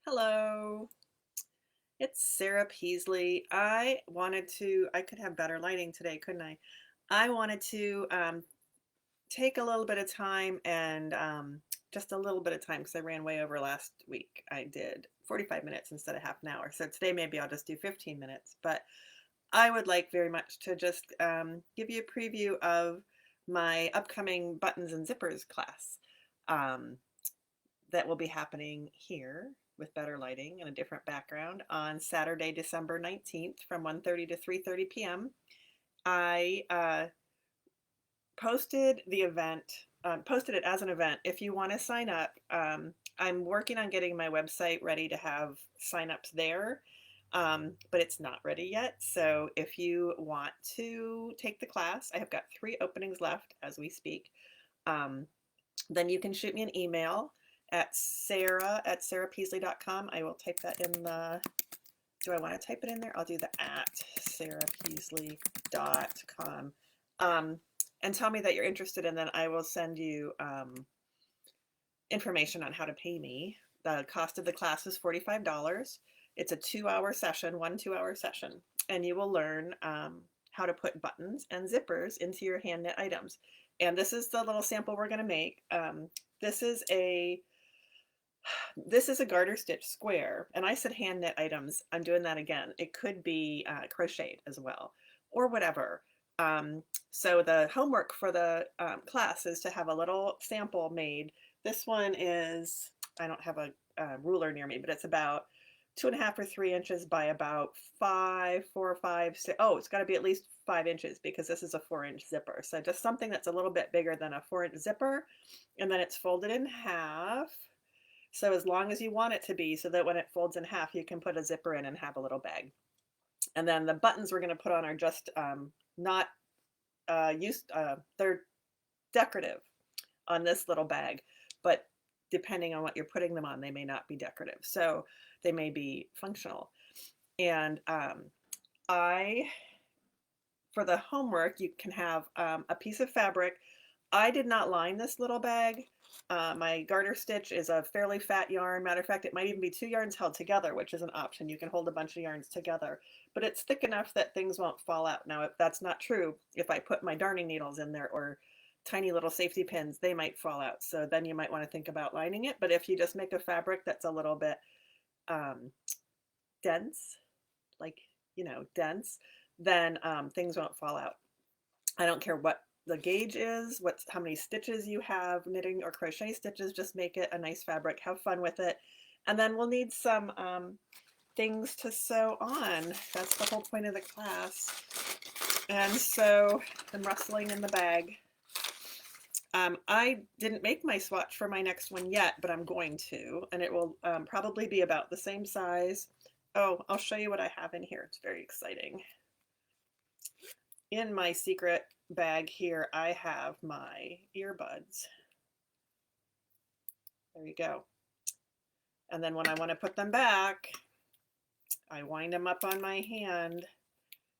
Hello, it's Sarah Peasley. I could have better lighting today, couldn't I? I wanted to take a little bit of time and just a little bit of time because I ran way over last week. I did 45 minutes instead of half an hour. So today maybe I'll just do 15 minutes. But I would like very much to just give you a preview of my upcoming buttons and zippers class. Um, that will be happening here with better lighting and a different background on Saturday, December 19th from 1:30 to 3:30 p.m. I posted it as an event. If you want to sign up, I'm working on getting my website ready to have signups there, but it's not ready yet. So if you want to take the class, I have got 3 openings left as we speak. Um, then you can shoot me an email at sarah@sarahpeasley.com. I will type that in the, do I want to type it in there? I'll do the at sarahpeasley.com. And tell me that you're interested, and then I will send you information on how to pay me. The cost of the class is $45. It's a 2-hour session, 2-hour session, and you will learn how to put buttons and zippers into your hand knit items. And this is the little sample we're going to make. This is a garter stitch square, and I said hand knit items. I'm doing that again. It could be crocheted as well, or whatever. So the homework for the class is to have a little sample made. This one is, I don't have a ruler near me, but it's about 2.5 or 3 inches by about 5, 4 or 5, 6. Oh, it's got to be at least 5 inches because this is a 4-inch zipper. So just something that's a little bit bigger than a 4-inch zipper, and then it's folded in half. So as long as you want it to be, so that when it folds in half, you can put a zipper in and have a little bag. And then the buttons we're going to put on are just not used, they're decorative on this little bag, but depending on what you're putting them on, they may not be decorative. So they may be functional. And for the homework, you can have a piece of fabric. I did not line this little bag. My garter stitch is a fairly fat yarn. Matter of fact, it might even be 2 yarns held together, which is an option. You can hold a bunch of yarns together, but it's thick enough that things won't fall out. Now, if that's not true, if I put my darning needles in there or tiny little safety pins, they might fall out. So then you might want to think about lining it. But if you just make a fabric that's a little bit dense, like, dense, then things won't fall out. I don't care what the gauge is, how many stitches you have, knitting or crochet stitches, just make it a nice fabric, have fun with it. And then we'll need some things to sew on. That's the whole point of the class. And so I'm rustling in the bag. I didn't make my swatch for my next one yet, but I'm going to, and it will probably be about the same size. Oh, I'll show you what I have in here. It's very exciting. In my secret bag here, I have my earbuds. There you go. And then when I want to put them back, I wind them up on my hand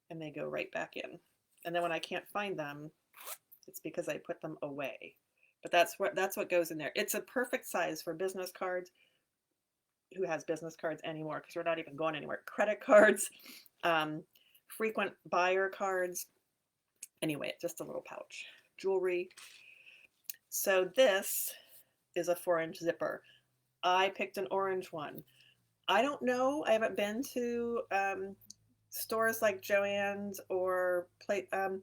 and they go right back in. And then when I can't find them, it's because I put them away. But that's what goes in there. It's a perfect size for business cards. Who has business cards anymore? Because we're not even going anywhere. Credit cards, frequent buyer cards. Anyway, just a little pouch. Jewelry. So this is a 4-inch zipper. I picked an orange one. I don't know. I haven't been to stores like Joann's or I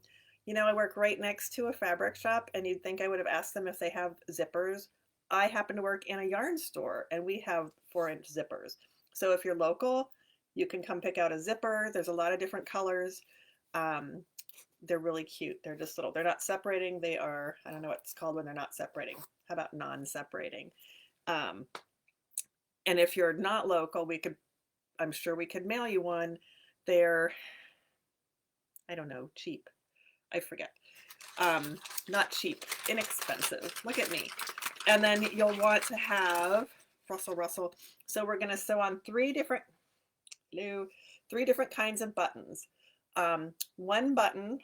work right next to a fabric shop, and you'd think I would have asked them if they have zippers. I happen to work in a yarn store, and we have 4-inch zippers. So if you're local, you can come pick out a zipper. There's a lot of different colors. They're really cute. They're just little. They're not separating. They are, I don't know what it's called when they're not separating. How about non-separating? And if you're not local, I'm sure we could mail you one. They're, I don't know, cheap. I forget. Not cheap, inexpensive. Look at me. And then you'll want to have, rustle. So we're going to sew on 3 different kinds of buttons. One button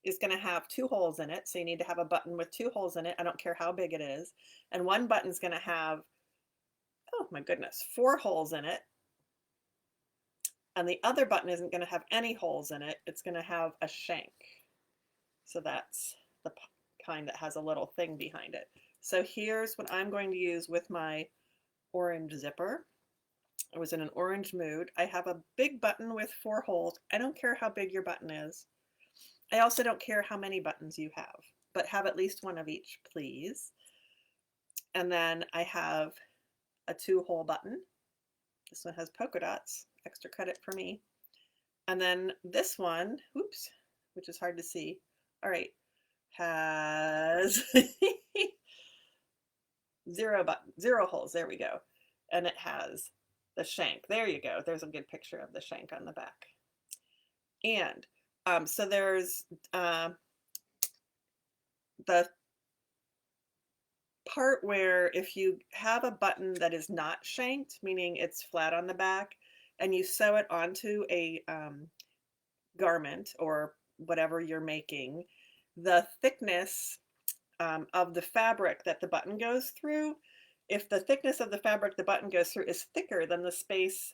is going to have 2 holes in it. So you need to have a button with 2 holes in it. I don't care how big it is. And one button is going to have oh my goodness, 4 holes in it. And the other button isn't going to have any holes in it. It's going to have a shank. So that's the kind that has a little thing behind it. So here's what I'm going to use with my orange zipper. I was in an orange mood. I have a big button with 4 holes. I don't care how big your button is. I also don't care how many buttons you have, but have at least one of each, please. And then I have a 2-hole button. This one has polka dots, extra credit for me. And then this one, oops, which is hard to see. All right, has 0 holes. There we go. And it has the shank. There you go. There's a good picture of the shank on the back. And so there's the part where if you have a button that is not shanked, meaning it's flat on the back, and you sew it onto a garment or whatever you're making, the thickness of the fabric that the button goes through, if the thickness of the fabric the button goes through is thicker than the space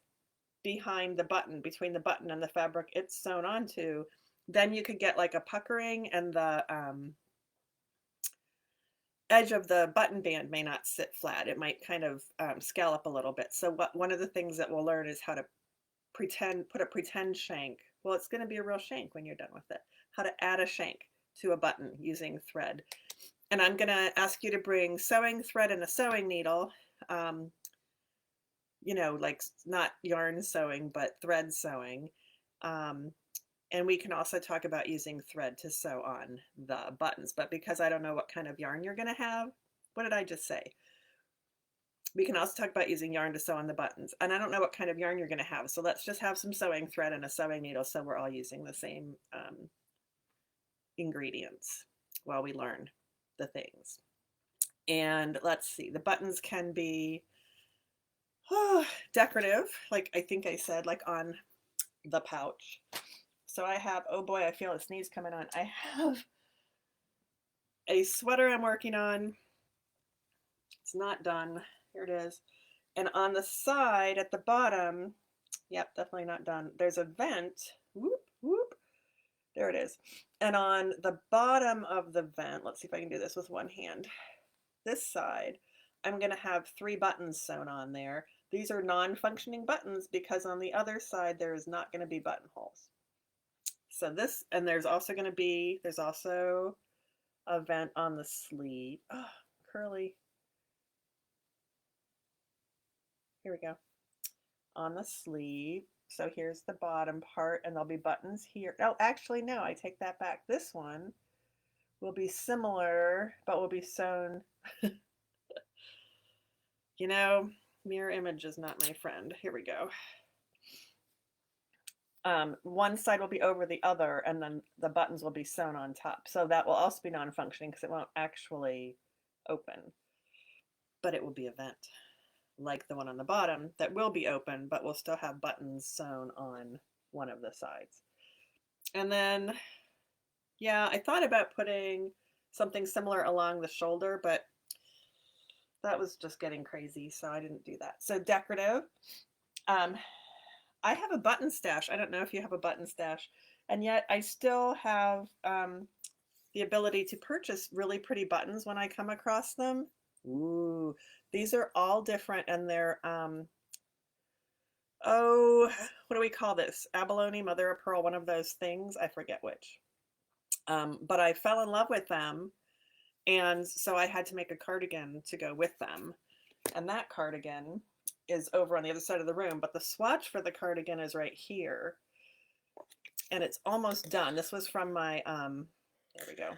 behind the button, between the button and the fabric it's sewn onto, then you could get like a puckering, and the edge of the button band may not sit flat. It might kind of scallop a little bit. So one of the things that we'll learn is how to put a pretend shank. Well, it's going to be a real shank when you're done with it. How to add a shank to a button using thread. And I'm going to ask you to bring sewing thread and a sewing needle. You know, like not yarn sewing, but thread sewing. And we can also talk about using thread to sew on the buttons. But because I don't know what kind of yarn you're going to have, what did I just say? We can also talk about using yarn to sew on the buttons. And I don't know what kind of yarn you're going to have. So let's just have some sewing thread and a sewing needle so we're all using the same ingredients while we learn the things. And let's see, the buttons can be decorative, like I think I said, like on the pouch. So I have, oh boy, I feel a sneeze coming on. I have a sweater I'm working on. It's not done. Here it is. And on the side at the bottom, yep, definitely not done. There's a vent. Whoop, whoop. There it is. And on the bottom of the vent, let's see if I can do this with one hand. This side, I'm going to have 3 buttons sewn on there. These are non-functioning buttons because on the other side there is not going to be buttonholes. So this, and there's also a vent on the sleeve. Oh, curly. Here we go. On the sleeve. So here's the bottom part, and there'll be buttons here. Oh, actually, no, I take that back. This one will be similar, but will be sewn. You know, mirror image is not my friend. Here we go. One side will be over the other, and then the buttons will be sewn on top. So that will also be non-functioning because it won't actually open, but it will be a vent like the one on the bottom that will be open, but will still have buttons sewn on one of the sides. And then, yeah, I thought about putting something similar along the shoulder, but that was just getting crazy, so I didn't do that. So decorative. I have a button stash. I don't know if you have a button stash, and yet I still have the ability to purchase really pretty buttons when I come across them. Ooh, these are all different, and they're oh, what do we call this? Abalone, mother of pearl, one of those things. I forget which. But I fell in love with them, and so I had to make a cardigan to go with them. And that cardigan is over on the other side of the room, but the swatch for the cardigan is right here. And it's almost done. This was from my, there we go.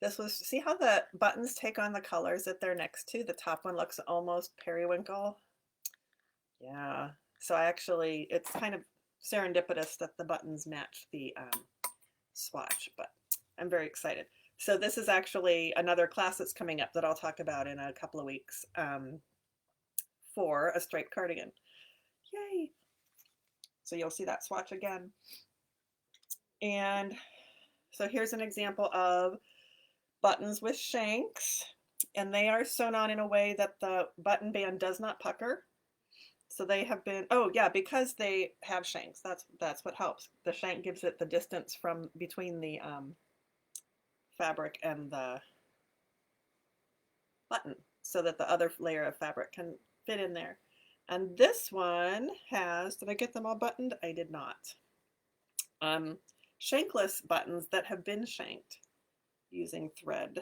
This was, see how the buttons take on the colors that they're next to? The top one looks almost periwinkle. Yeah. So I actually, it's kind of serendipitous that the buttons match the swatch, but I'm very excited. So this is actually another class that's coming up that I'll talk about in a couple of weeks for a striped cardigan. Yay! So you'll see that swatch again. And so here's an example of buttons with shanks. and they are sewn on in a way that the button band does not pucker. So they have been, oh yeah, because they have shanks. That's what helps. The shank gives it the distance from between the fabric and the button so that the other layer of fabric can fit in there. And this one has, did I get them all buttoned? I did not. Shankless buttons that have been shanked using thread.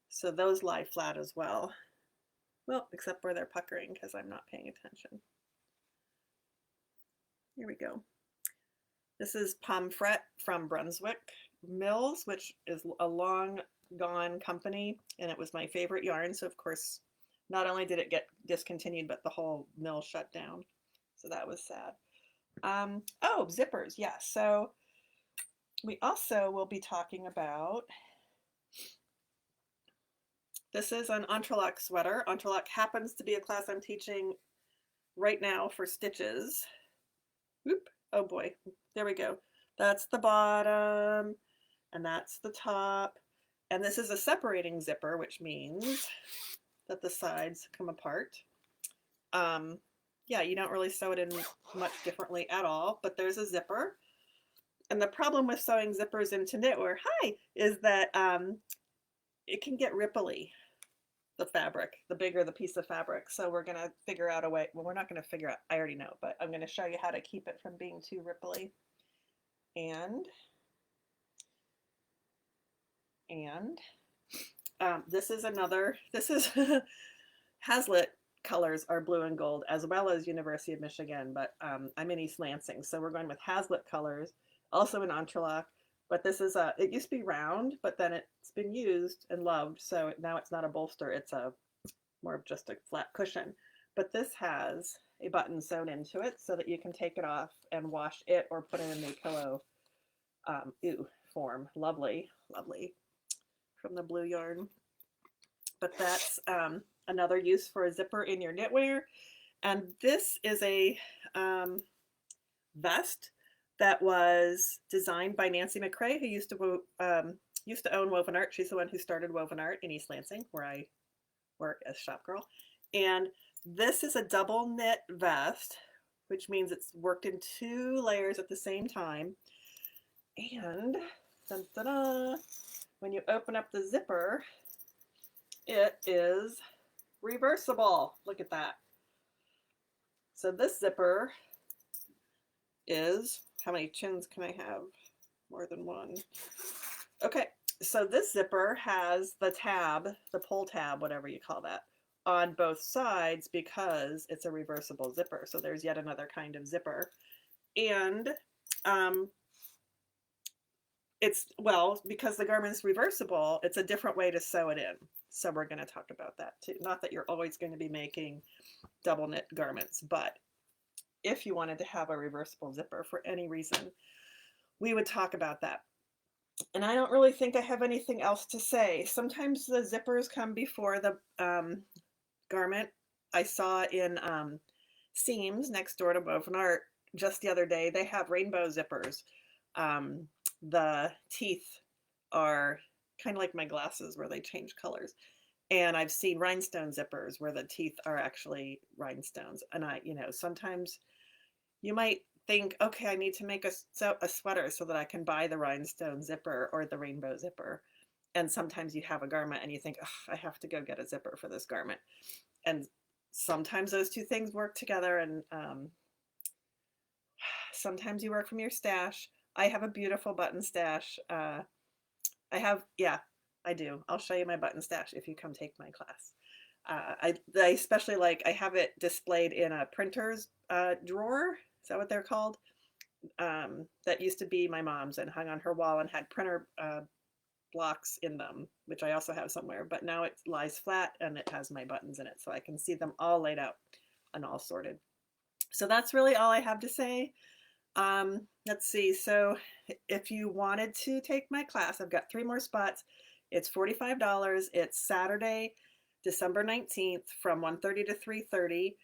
So those lie flat as well. Well, except where they're puckering because I'm not paying attention. Here we go. This is Pomfret from Brunswick Mills, which is a long gone company, and it was my favorite yarn. So of course, not only did it get discontinued, but the whole mill shut down. So that was sad. Oh, zippers, yes. Yeah. So we also will be talking about, this is an Entrelac sweater. Entrelac happens to be a class I'm teaching right now for stitches. Oop, oh boy, there we go. That's the bottom, and that's the top. And this is a separating zipper, which means that the sides come apart. Yeah, you don't really sew it in much differently at all, but there's a zipper. And the problem with sewing zippers into knitwear, is that it can get ripply, the fabric, the bigger the piece of fabric. So we're going to figure out a way, well, we're not going to figure out, I already know, but I'm going to show you how to keep it from being too ripply. And this is another, this is Hazlitt colors are blue and gold, as well as University of Michigan, but I'm in East Lansing, so we're going with Hazlitt colors, also in Entrelac, but this is it used to be round, but then it's been used and loved, so now it's not a bolster, it's a more of just a flat cushion. But this has a button sewn into it so that you can take it off and wash it or put it in the pillow form. Lovely, lovely, from the blue yarn. But that's another use for a zipper in your knitwear. And this is a vest that was designed by Nancy McCrae, who used to own Woven Art. She's the one who started Woven Art in East Lansing, where I work as shop girl. And this is a double knit vest, which means it's worked in 2 layers at the same time. And dun, dun, dun, when you open up the zipper, it is reversible. Look at that. So this zipper is, how many chins can I have? More than one. Okay, so this zipper has the tab, the pull tab, whatever you call that, on both sides because it's a reversible zipper. So there's yet another kind of zipper. And it's, well, because the garment is reversible, it's a different way to sew it in. So we're going to talk about that too. Not that you're always going to be making double knit garments, but if you wanted to have a reversible zipper for any reason, we would talk about that. And I don't really think I have anything else to say. Sometimes the zippers come before the garment. I saw in Seams next door to Woven Art just the other day, they have rainbow zippers. The teeth are kind of like my glasses where they change colors. And I've seen rhinestone zippers where the teeth are actually rhinestones. And sometimes you might think, okay, I need to make a sweater so that I can buy the rhinestone zipper or the rainbow zipper. And sometimes you have a garment and you think, oh, I have to go get a zipper for this garment. And sometimes those 2 things work together, and sometimes you work from your stash. I have a beautiful button stash. I do. I'll show you my button stash if you come take my class. I especially I have it displayed in a printer's drawer. Is that what they're called? That used to be my mom's and hung on her wall and had printer blocks in them, which I also have somewhere, but now it lies flat and it has my buttons in it, so I can see them all laid out and all sorted. So that's really all I have to say. Let's see. So if you wanted to take my class, I've got 3 more spots. It's $45. It's Saturday, December 19th from 1:30 to 3:30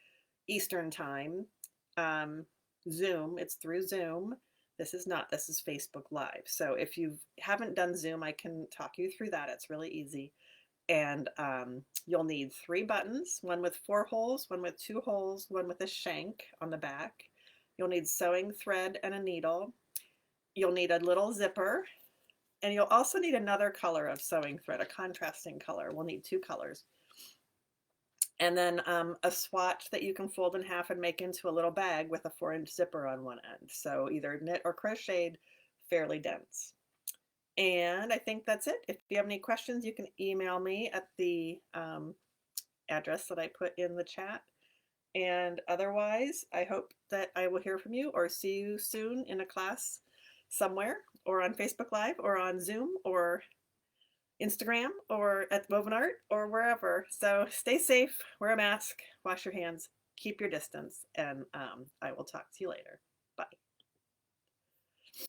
Eastern time. Zoom, it's through Zoom. This is Facebook Live. So if you haven't done Zoom, I can talk you through that. It's really easy. And you'll need 3 buttons, one with 4 holes, one with 2 holes, one with a shank on the back. You'll need sewing thread and a needle. You'll need a little zipper, and you'll also need another color of sewing thread, a contrasting color. We'll need 2 colors. And then a swatch that you can fold in half and make into a little bag with a 4-inch zipper on one end. So either knit or crocheted, fairly dense. And I think that's it. If you have any questions, you can email me at the address that I put in the chat. And otherwise, I hope that I will hear from you or see you soon in a class somewhere, or on Facebook Live, or on Zoom, or Instagram, or at Woven Art, or wherever. So stay safe, wear a mask, wash your hands, keep your distance, and I will talk to you later. Bye.